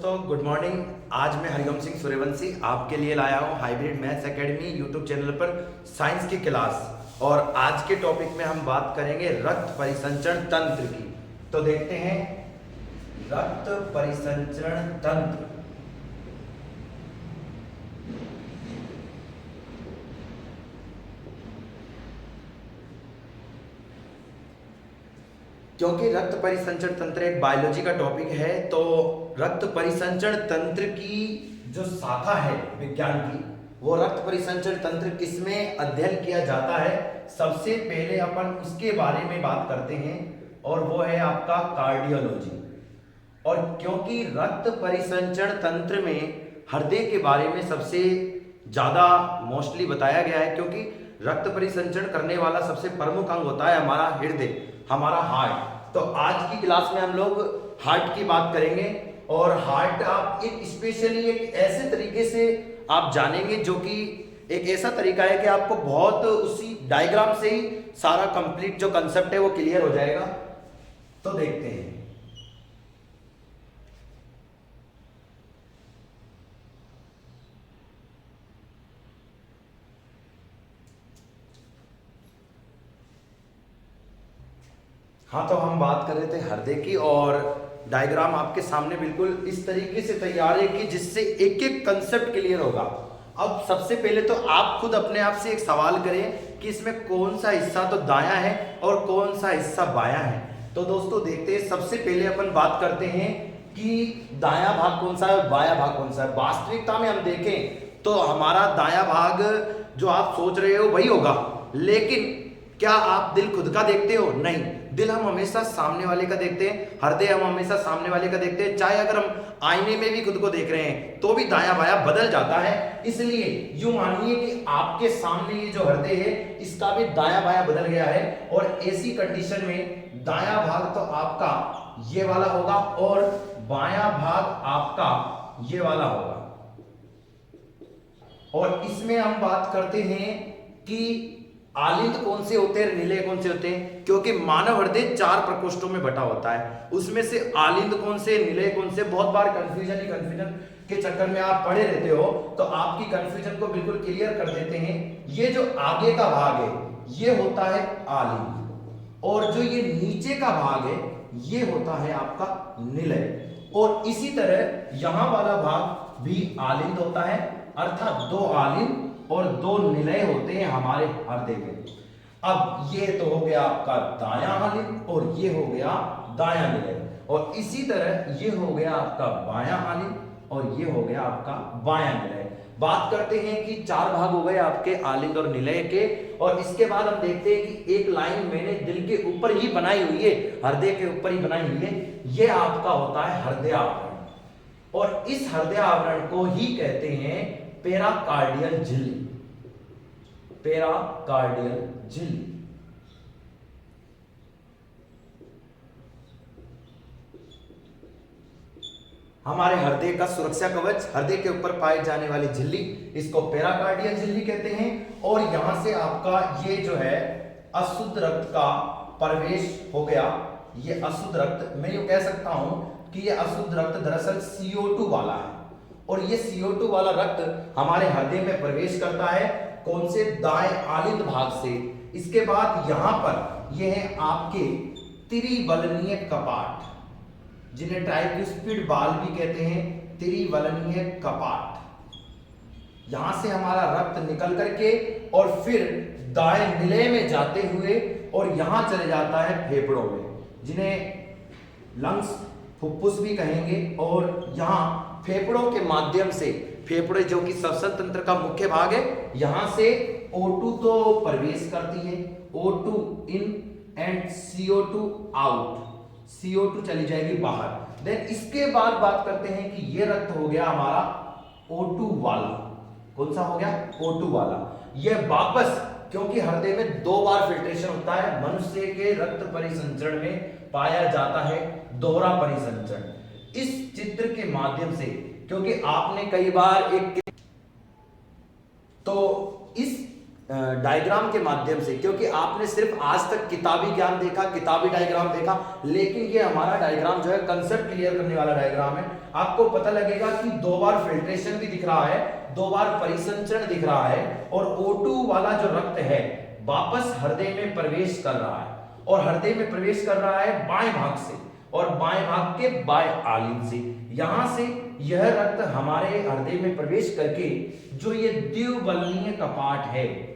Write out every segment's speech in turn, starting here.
दोस्तों, good morning. आज मैं हरिओम सिंह सूर्यवंशी आपके लिए लाया हूँ hybrid maths academy YouTube channel पर साइंस की क्लास। और आज के टॉपिक में हम बात करेंगे रक्त परिसंचरण तंत्र की। तो देखते हैं रक्त परिसंचरण तंत्र। क्योंकि रक्त परिसंचरण तंत्र एक बायोलॉजी का टॉपिक है, तो रक्त परिसंचरण तंत्र की जो शाखा है विज्ञान की, वो रक्त परिसंचरण तंत्र किसमें अध्ययन किया जाता है, सबसे पहले अपन उसके बारे में बात करते हैं, और वो है आपका कार्डियोलॉजी। और क्योंकि रक्त परिसंचरण तंत्र में हृदय के बारे में सबसे ज्यादा मोस्टली बताया गया है, क्योंकि रक्त परिसंचरण करने वाला सबसे प्रमुख अंग होता है हमारा हृदय, हमारा हार्ट। तो आज की क्लास में हम लोग हार्ट की बात करेंगे, और हार्ट आप एक स्पेशली एक ऐसे तरीके से आप जानेंगे जो कि एक ऐसा तरीका है कि आपको बहुत उसी डायग्राम से ही सारा कंप्लीट जो कंसेप्ट है वो क्लियर हो जाएगा। तो देखते हैं। हाँ, तो हम बात कर रहे थे हृदय की, और डायग्राम आपके सामने बिल्कुल इस तरीके से तैयार है कि जिससे एक एक कंसेप्ट क्लियर होगा। अब सबसे पहले तो आप खुद अपने आप से एक सवाल करें कि इसमें कौन सा हिस्सा तो दायां है और कौन सा हिस्सा बायां है। तो दोस्तों देखते हैं, सबसे पहले अपन बात करते हैं कि दायां भाग कौन सा है, बायां भाग कौन सा है। वास्तविकता में हम देखें तो हमारा दायां भाग जो आप सोच रहे हो वही होगा, लेकिन क्या आप दिल खुद का देखते हो? नहीं, दिल हम हमेशा सामने वाले का देखते हैं, हृदय हम हमेशा सामने वाले का देखते हैं। चाहे अगर हम आईने में भी खुद को देख रहे हैं तो भी दायां बायां बदल जाता है। इसलिए यूं मानिए कि आपके सामने ये जो हृदय है इसका भी दायां बायां बदल गया है, और ऐसी कंडीशन में दायां भाग तो आपका ये वाला होगा और बायां भाग आपका ये वाला होगा। और इसमें हम बात करते हैं कि आलिंद कौन से होते हैं, निलय कौन से होते हैं, क्योंकि मानव हृदय 4 प्रकोष्ठों में बटा होता है। उसमें से आलिंद कौन से, निलय कौन से, बहुत बार कंफ्यूजन के चक्कर में आप पड़े रहते हो, तो आपकी कंफ्यूजन को बिल्कुल क्लियर कर देते हैं। ये जो आगे का भाग है ये होता है आलिंद, और जो ये नीचे का भाग है ये होता है आपका निलय। और इसी तरह यहां वाला भाग भी आलिंद होता है, अर्थात 2 आलिंद और 2 निलय होते हैं हमारे हृदय में। अब ये तो हो गया आपका दायां आलिंद और ये हो गया दायां निलय, और इसी तरह ये हो गया आपका बायां आलिंद और ये हो गया आपका बायां निलय। बात करते हैं कि 4 भाग हो गए आपके आलिंद और निलय के, और इसके बाद हम देखते हैं कि एक लाइन मैंने दिल के ऊपर ही बनाई हुई है, हृदय के ऊपर ही बनाई हुई है। ये आपका होता है हृदय आवरण, और इस हृदय आवरण को ही कहते हैं पेराकार्डियल झिल्ली। पेराकार्डियल झिल्ली। हमारे हृदय का सुरक्षा कवच, हृदय के ऊपर पाई जाने वाली झिल्ली, इसको पेराकार्डियल झिल्ली कहते हैं। और यहां से आपका ये जो है अशुद्ध रक्त का प्रवेश हो गया। ये अशुद्ध रक्त, मैं यूं कह सकता हूं कि ये अशुद्ध रक्त दरअसल CO2 वाला है, और ये CO2 वाला रक्त हमारे हृदय में प्रवेश करता है। कौन से? दाएं आलिंद भाग से। इसके बाद यहां पर ये है आपके त्रिबलनीय कपाट, जिन्हें ट्राइक्यूस्पिड बाल भी कहते हैं, त्रिबलनीय कपाट। यहां से हमारा रक्त निकल करके और फिर दाएं निलय में जाते हुए और यहां चले जाता है फेफड़ों में, जिन्हें लंग्स, फुफ्फुस भी कहेंगे। और यहां फेफड़ों के माध्यम से, फेफड़े जो कि श्वसन तंत्र का मुख्य भाग है, यहां से O2 तो प्रवेश करती है, O2 in and CO2 out, CO2 चली जाएगी बाहर। देन इसके बाद बात करते हैं कि ये रक्त हो गया हमारा O2 वाला। कौन सा हो गया? O2 वाला। ये वापस, क्योंकि हृदय में 2 बार फिल्ट्रेशन होता है, मनुष्य के रक्त परिसंचरण में पाया जाता है दोहरा परिसंचरण। इस चित्र के माध्यम से, क्योंकि आपने कई बार एक, तो इस डायग्राम के माध्यम से, क्योंकि आपने सिर्फ आज तक किताबी ज्ञान देखा, किताबी डायग्राम देखा, लेकिन ये हमारा डायग्राम जो है कंसेप्ट क्लियर करने वाला डायग्राम है। आपको पता लगेगा कि 2 बार फिल्ट्रेशन भी दिख रहा है, 2 बार परिसंचरण दिख रहा है, और O2 वाला जो रक्त है वापस हृदय में प्रवेश कर रहा है, और हृदय में प्रवेश कर रहा है बाएं भाग से, और बाएं भाग के बाएं आलिंग से। यहां से यह रक्त हमारे हृदय में प्रवेश करके जो ये द्विबलनीय कपाट है,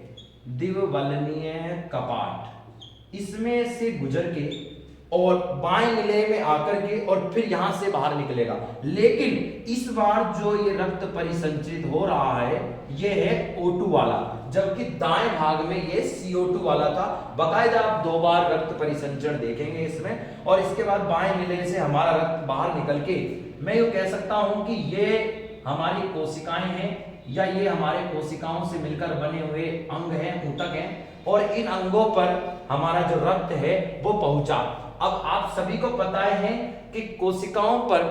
द्विबलनीय कपाट, इसमें से गुजर के और बाएं निलय में आकर के और फिर यहां से बाहर निकलेगा। लेकिन इस बार जो ये रक्त परिसंचरित हो रहा है ये है O2 वाला, जबकि दाएं भाग में ये CO2 वाला था। बाकायदा आप 2 बार रक्त परिसंचरण देखेंगे इसमें, और इसके बाद बाएं निलय से हमारा रक्त बाहर निकल के, मैं यूं कह सकता हूं कि ये हमारी कोशिकाएं हैं, या ये हमारे कोशिकाओं से मिलकर बने हुए अंग हैं, ऊतक हैं, और इन अंगों पर हमारा जो रक्त है वो पहुंचा। अब आप सभी को पता है कि कोशिकाओं पर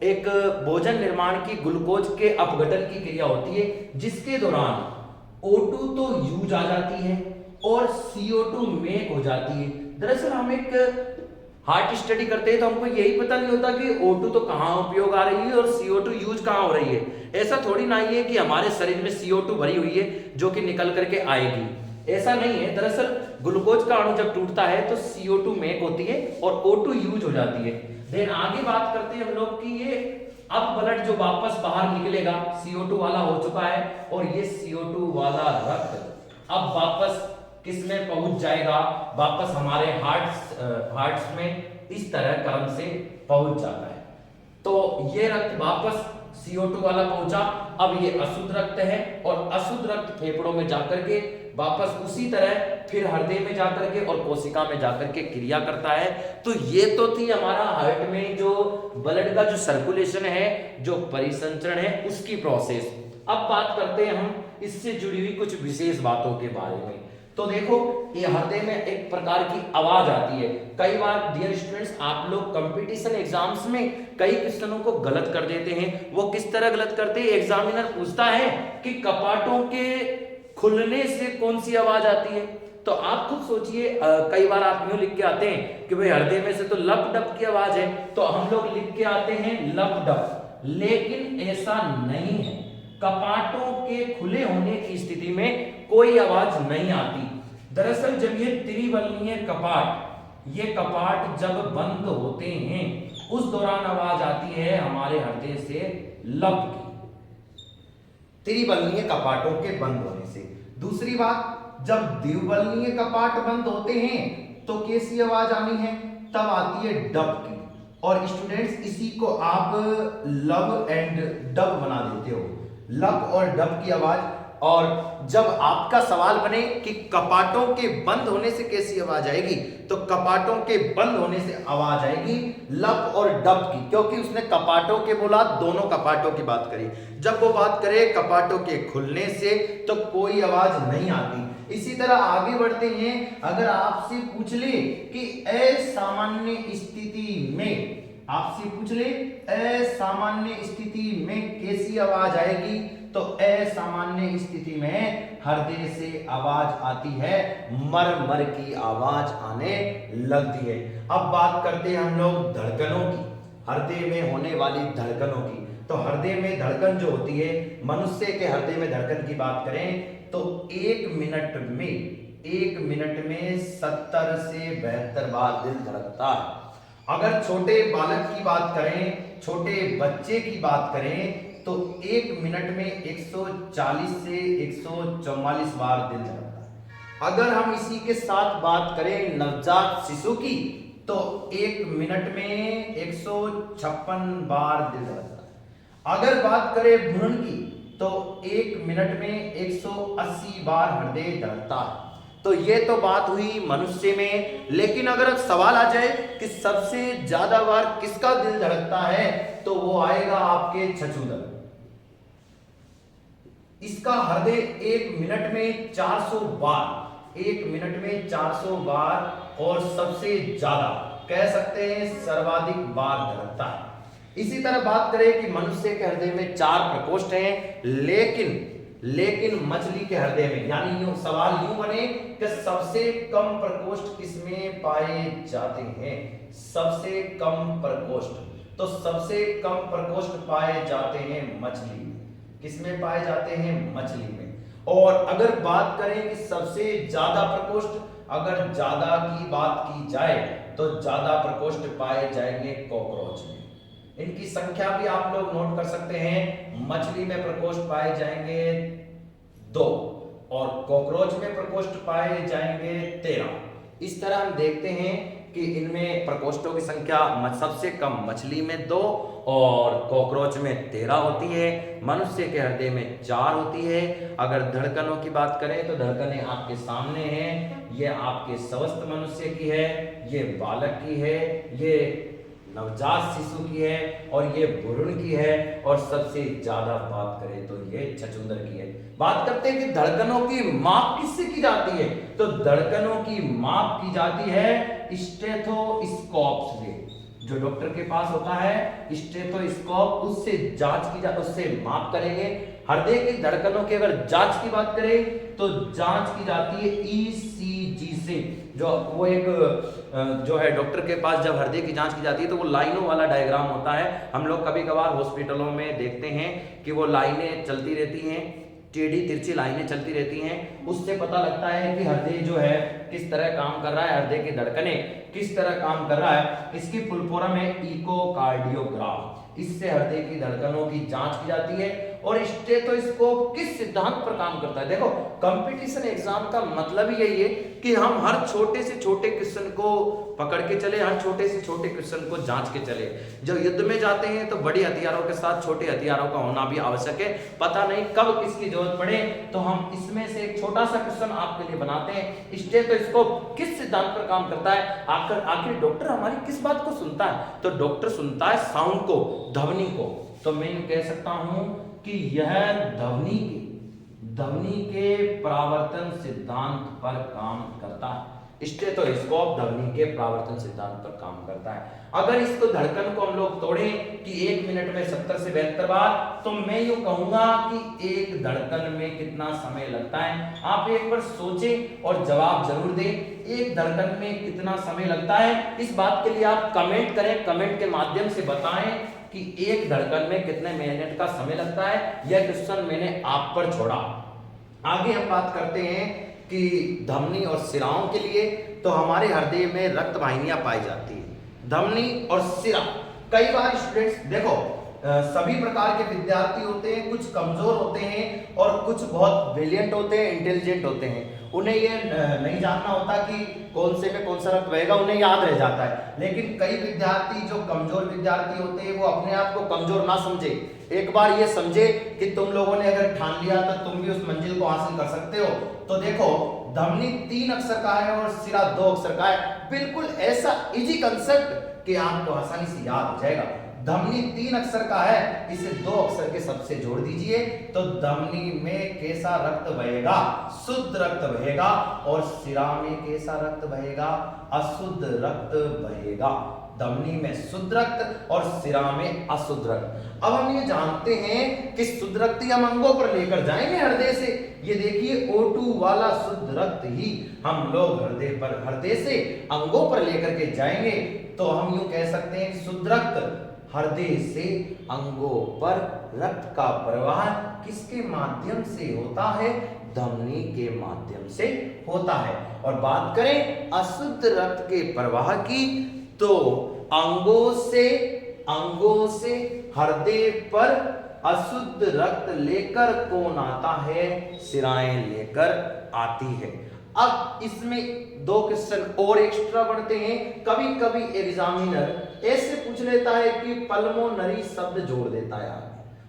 एक भोजन निर्माण की ग्लूकोज के अपघटन की क्रिया होती है, जिसके दौरान O2 तो यूज आ जाती है और CO2 मेक हो जाती है। दरअसल हम एक हार्ट स्टडी करते हैं तो हमको यही पता नहीं होता कि O2 तो कहाँ उपयोग आ रही है और CO2 यूज कहाँ हो रही है। ऐसा थोड़ी ना है कि हमारे शरीर में CO2 भरी हुई है जो कि निकल करके आएगी, ऐसा नहीं है। दरअसल ग्लूकोज का अणु जब टूटता है तो CO2 मेक होती है और O2 यूज हो जाती है। देन आगे बात करते हैं हम लोग कि ये अब ब्लड जो वापस बाहर निकलेगा CO2 वाला हो चुका है, और ये CO2 वाला रक्त अब वापस किस में पहुंच जाएगा, वापस हमारे हार्ट्स में इस तरह क्रम से पहुंच जाता है। तो ये रक्त वापस CO2 वाला पहुंचा, अब ये अशुद्ध रक्त है, और अशुद्ध रक्त फेफड़ों में जाकर के वापस उसी तरह फिर हृदय में जाकर के और कोशिका में जाकर के क्रिया करता है। तो ये तो थी हमारा हार्ट में जो ब्लड का जो सर्कुलेशन है, जो परिसंचरण है, उसकी प्रोसेस। अब बात करते हैं हम इससे जुड़ी हुई कुछ विशेष बातों के बारे में। तो देखो, ये हृदय में एक प्रकार की आवाज आती है। कई बार डियर स्टूडेंट्स, आप लोग कंपटीशन एग्जाम्स में कई क्वेश्चनों को गलत कर देते हैं। वो किस तरह गलत करते हैं? एग्जामिनर पूछता है कि कपाटों के खुलने से कौन सी आवाज आती है, तो आप खुद सोचिए। कई बार आप यूं लिख के आते हैं कि भाई हृदय में से तो लप डप की आवाज है, तो हम लोग लिख के आते हैं लप डप, लेकिन ऐसा नहीं है। कपाटों के खुले होने की स्थिति में कोई आवाज नहीं आती। दरअसल जब ये त्रिबलनीय कपाट, ये कपाट जब बंद होते हैं उस दौरान आवाज आती है हमारे हृदय से लप की, त्रिबलनीय कपाटों के बंद होने से। दूसरी बात, जब द्विबलनीय कपाट बंद होते हैं तो कैसी आवाज आनी है? तब आती है डब की। और स्टूडेंट्स, इसी को आप लब एंड डब बना देते हो, लब और डब की आवाज। और जब आपका सवाल बने कि कपाटों के बंद होने से कैसी आवाज आएगी, तो कपाटों के बंद होने से आवाज आएगी लब और डब की, क्योंकि उसने कपाटों के बोला, दोनों कपाटों की बात करी। जब वो बात करे कपाटों के खुलने से तो कोई आवाज नहीं आती। इसी तरह आगे बढ़ते हैं। अगर आपसे पूछ ले कि असामान्य स्थिति में, आपसे पूछ ले असामान्य स्थिति में कैसी आवाज आएगी, तो असामान्य स्थिति में हृदय से आवाज आती है, मर मर की आवाज आने लगती है। अब बात करते हैं हम लोग धड़कनों की, हृदय में होने वाली धड़कनों की। तो हृदय में धड़कन जो होती है, मनुष्य के हृदय में धड़कन की बात करें तो 1 मिनट में 70 से 72 बार दिल धड़कता है। अगर छोटे बालक की बात करें, छोटे बच्चे की बात करें, तो 1 मिनट में 140 से 144 बार दिल धड़कता है। अगर हम इसी के साथ बात करें नवजात शिशु की, तो 1 मिनट में 156 बार दिल धड़कता है। अगर बात करें भ्रूण की, तो 1 मिनट में 180 बार हृदय धड़कता है। तो ये तो बात हुई मनुष्य में, लेकिन अगर सवाल आ जाए कि सबसे ज्यादा बार किसका दिल धड़कता है, तो वो आएगा आपके छछूंदर। इसका हृदय 1 मिनट में 400 बार, 1 मिनट में 400 बार, और सबसे ज्यादा कह सकते हैं सर्वाधिक बार धड़कता है। इसी तरह बात करें कि मनुष्य के हृदय में 4 प्रकोष्ठ हैं, लेकिन मछली के हृदय में, यानी यूं सवाल यूं बने कि सबसे कम प्रकोष्ठ किसमें पाए जाते हैं, सबसे कम प्रकोष्ठ, तो सबसे कम प्रकोष्ठ पाए जाते हैं मछली में। किसमें पाए जाते हैं, मछली में। और अगर बात करें कि सबसे ज्यादा प्रकोष्ठ, अगर ज्यादा की बात की जाए तो ज्यादा प्रकोष्ठ पाए जाएंगे कॉकरोच में। इनकी संख्या भी आप लोग नोट कर सकते हैं। मछली में प्रकोष्ठ पाए जाएंगे 2 और कॉकरोच में प्रकोष्ठ पाए जाएंगे 13। इस तरह हम देखते हैं कि इनमें प्रकोष्ठों की संख्या सबसे कम मछली में 2 और कॉकरोच में 13 होती है। मनुष्य के हृदय में 4 होती है। अगर धड़कनों की बात करें तो धड़कनें आपके सामने हैं। ये आपके स्वस्थ मनुष्य की है, ये बालक की है, ये नवजात शिशु की है और ये भ्रूण की है। और सबसे ज्यादा बात करें तो ये छछूंदर की है। बात करते हैं कि धड़कनों की माप किससे की जाती है, तो धड़कनों की माप की जाती है स्टेथोस्कोप से। जो डॉक्टर के पास होता है स्टेथोस्कोप, उससे जांच की जाती, उससे माप करेंगे। हृदय की धड़कनों की अगर जांच की बात करें तो जांच की जाती है ईसीजी से। जो वो एक जो है डॉक्टर के पास जब हृदय की जांच की जाती है तो वो लाइनों वाला डायग्राम होता है। हम लोग कभी कभार हॉस्पिटलों में देखते हैं कि वो लाइनें चलती रहती हैं, टेढ़ी तिरछी लाइनें चलती रहती हैं। उससे पता लगता है कि हृदय जो है किस तरह काम कर रहा है, हृदय की धड़कनें किस तरह काम कर रहा है। इसकी फुल फॉर्म है इकोकार्डियोग्राम। इससे हृदय की धड़कनों की जांच की जाती है। और स्टेथोस्कोप किस सिद्धांत पर काम करता है, देखो कंपटीशन एग्जाम का मतलब ही यही है कि हम हर छोटे से छोटे क्वेश्चन को पकड़ के चले, हर छोटे से छोटे क्वेश्चन को जांच के चले। जब युद्ध में जाते हैं तो बड़े हथियारों के साथ छोटे हथियारों का होना भी आवश्यक है। पता नहीं कब किसकी जरूरत पड़े, तो हम इसमें से एक छोटा सा क्वेश्चन आपके लिए बनाते हैं। स्टेथोस्कोप किस सिद्धांत पर काम करता है, आखिर डॉक्टर हमारी किस बात को सुनता है, तो डॉक्टर सुनता है साउंड को, ध्वनि को। तो मैं कह सकता हूं कि यह ध्वनि के परावर्तन सिद्धांत पर काम करता है। स्टेथोस्कोप ध्वनि के परावर्तन सिद्धांत पर काम करता है। अगर इसको धड़कन को हम लोग तोड़ें कि 1 मिनट में 70 से 72 बार, तो मैं यूं कहूंगा कि एक धड़कन में कितना समय लगता है। आप एक बार सोचें और जवाब जरूर दें, एक धड़कन में कितना समय लगता है। इस बात के लिए आप कमेंट करें, कमेंट के माध्यम से बताएं कि एक धड़कन में कितने मिनट का समय लगता है। यह क्वेश्चन मैंने आप पर छोड़ा। आगे हम बात करते हैं कि धमनी और शिराओं के लिए, तो हमारे हृदय में रक्त वाहिनियां पाई जाती है, धमनी और शिरा। कई बार स्टूडेंट्स देखो सभी प्रकार के विद्यार्थी होते हैं, कुछ कमजोर होते हैं और कुछ बहुत ब्रिलियंट होते हैं, इंटेलिजेंट होते हैं। उन्हें ये नहीं जानना होता कि कौन से में कौन सा रक्त बहेगा, उन्हें याद रह जाता है। लेकिन कई विद्यार्थी जो कमजोर विद्यार्थी होते हैं वो अपने आप को कमजोर ना समझे, एक बार ये समझे कि तुम लोगों ने अगर ठान लिया तो तुम भी उस मंजिल को हासिल कर सकते हो। तो देखो धमनी 3 अक्षर का है और सिरा 2 अक्षर का है। बिल्कुल ऐसा इजी कंसेप्ट कि आपको आसानी से याद हो जाएगा। धमनी 3 अक्षर का है, इसे 2 अक्षर के शब्द से जोड़ दीजिए तो धमनी में कैसा रक्त बहेगा, शुद्ध रक्त बहेगा। और सिरा में कैसा रक्त बहेगा, अशुद्ध रक्त बहेगा। धमनी में शुद्ध रक्त और सिरा में अशुद्ध रक्त। अब हम ये जानते हैं कि शुद्ध रक्त हम अंगों पर लेकर जाएंगे हृदय से। ये देखिए O2 वाला शुद्ध रक्त ही हम लोग हृदय से अंगों पर लेकर के जाएंगे। तो हम यूं कह सकते हैं कि शुद्ध रक्त हृदय से अंगों पर रक्त का प्रवाह किसके माध्यम से होता है, धमनी के माध्यम से होता है। और बात करें अशुद्ध रक्त के प्रवाह की, तो अंगों से हृदय पर अशुद्ध रक्त लेकर कौन आता है, सिराएं लेकर आती है। अब इसमें 2 क्वेश्चन और एक्स्ट्रा बढ़ते हैं। कभी कभी एग्जामिनर ऐसे पूछ लेता है कि पल्मोनरी शब्द जोड़ देता है।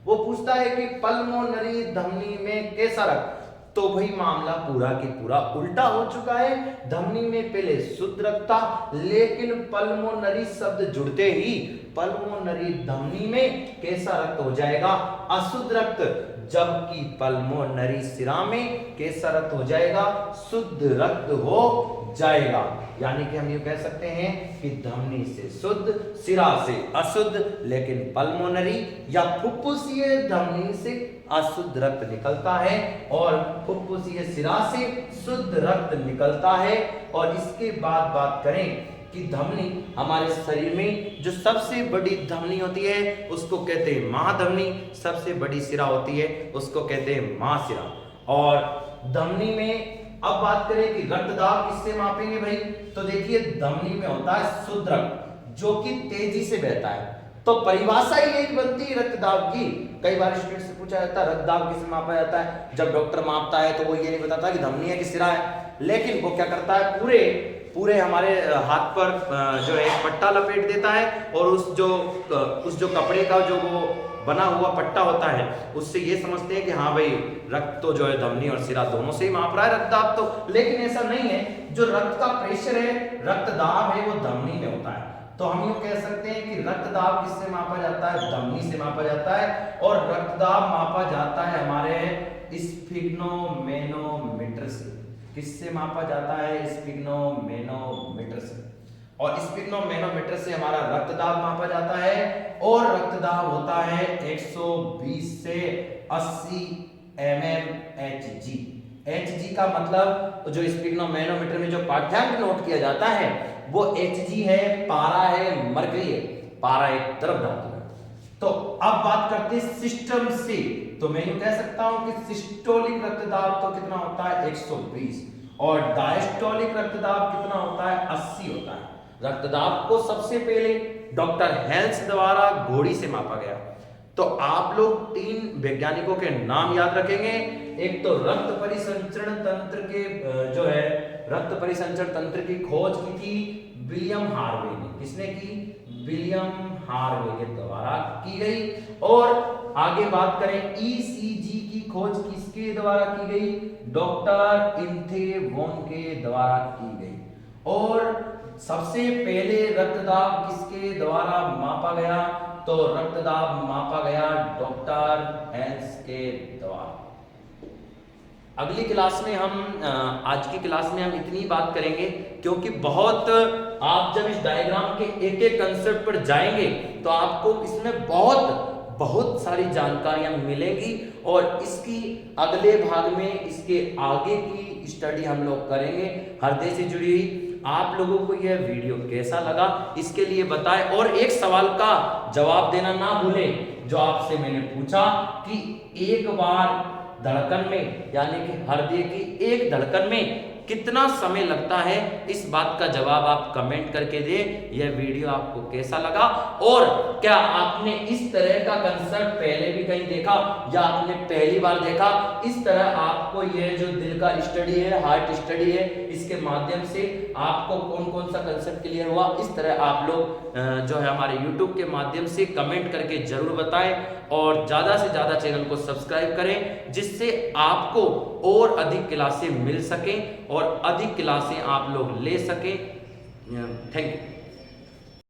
वो पूछता है कि पल्मोनरी धमनी में कैसा रक्त, तो भाई मामला पूरा की पूरा उल्टा हो चुका है। धमनी में पहले शुद्ध रक्त था, लेकिन पल्मोनरी शब्द जुड़ते ही पल्मोनरी धमनी में कैसा रक्त हो जाएगा, अशुद्ध रक्त। जबकि पल्मोनरी सिरा में कैसा रक्त हो जाएगा, शुद्ध रक्त हो जाएगा। यानी कि हम ये कह सकते हैं कि धमनी से शुद्ध, सिरा से अशुद्ध, लेकिन पल्मोनरी या फुफ्फुसीय धमनी से अशुद्ध रक्त निकलता है और फुफ्फुसीय सिरा से शुद्ध रक्त निकलता है। और इसके बाद बात करें कि धमनी हमारे शरीर में जो सबसे बड़ी धमनी होती है उसको कहते हैं महाधमनी, सबसे बड़ी सिरा होती है उसको कहते हैं महासिरा। और धमनी में अब बात करें कि रक्त दाब किससे मापेंगे भाई, तो देखिए धमनी में होता है शुद्ध रक्त जो कि तेजी से बहता है, तो परिभाषा ही यही बनती है रक्त दाब की। कई बार स्टूडेंट से पूछा जाता है रक्त दाब किससे मापा जाता है, जब डॉक्टर मापता है तो वो ये नहीं बताता कि धमनी है कि सिरा है, लेकिन वो क्या करता है पूरे हमारे हाथ पर जो है एक पट्टा लपेट देता है और उस जो कपड़े का जो वो बना हुआ पट्टा होता है उससे ये समझते हैं कि हाँ भाई रक्त तो जो है धमनी और सिरा दोनों से ही माप रहा है रक्तदाब तो, लेकिन ऐसा नहीं है। जो रक्त का प्रेशर है, रक्तदाब है, वो धमनी में होता है। तो हम ये कह सकते हैं कि रक्तदाब किससे मापा जाता है, धमनी से मापा जाता है। और रक्तदाब मापा जाता है हमारे स्फिग्नोमेनोमीटर से। किससे मापा जाता है, स्फिग्नोमेनोमीटर से। और स्फिग्नोमेनोमीटर से हमारा रक्तदाब मापा जाता है और रक्तदाब होता है 120 से 80 mmHg। Hg का मतलब जो स्फिग्नोमेनोमीटर में जो पाठ्यांक नोट किया जाता है वो Hg है, पारा है, मरकरी है। पारा एक तरफ धातु है। तो अब बात करते हैं सिस्टम से, तो मैं यूं कह सकता हूं कि सिस्टोलिक रक्तदाब तो कितना होता है 120 और डायस्टोलिक रक्तदाब कितना होता है 80 होता है। रक्तदाब को सबसे पहले डॉक्टर हेल्स द्वारा घोड़ी से मापा गया। तो आप लोग 3 वैज्ञानिकों के नाम याद रखेंगे। एक तो रक्त परिसंचरण तंत्र के जो है रक्त परिसंचरण तंत्र की खोज की थी विलियम हार्वे ने। किसने की? विलियम हार्वे के द्वारा की गई। और आगे बात करें ईसीजी की खोज किसके द्वारा की गई? डॉक्टर इन्थेवॉन के द्वारा की गई। और सबसे पहले रक्तदाब किसके द्वारा मापा गया? तो रक्तदाब मापा गया डॉक्टर हेल्स के द्वारा। अगली क्लास में हम आज की क्लास में हम इतनी बात करेंगे क्योंकि बहुत आप जब इस डायग्राम के एक एक कंसेप्ट पर जाएंगे तो आपको इसमें बहुत सारी जानकारियां मिलेंगी और इसकी अगले भाग में इसके आगे की स्टडी हम लोग करेंगे हृदय से जुड़ी हुई। आप लोगों को यह वीडियो कैसा लगा इसके लिए बताएं और एक सवाल का जवाब देना ना भूलें जो आपसे मैंने पूछा कि एक बार धड़कन में यानी कि हृदय की एक धड़कन में कितना समय लगता है, इस बात का जवाब आप कमेंट करके दें। यह वीडियो आपको कैसा लगा और क्या आपने इस तरह का कंसेप्ट पहले भी कहीं देखा या आपने पहली बार देखा? इस तरह आपको यह जो दिल का स्टडी है, हार्ट स्टडी है, इसके माध्यम से आपको कौन कौन सा कंसेप्ट क्लियर हुआ, इस तरह आप लोग जो है हमारे YouTube के माध्यम से कमेंट करके जरूर बताएं और ज़्यादा से ज़्यादा चैनल को सब्सक्राइब करें जिससे आपको और अधिक क्लासें मिल सकें और अधिक क्लासें आप लोग ले सकें। Thank you.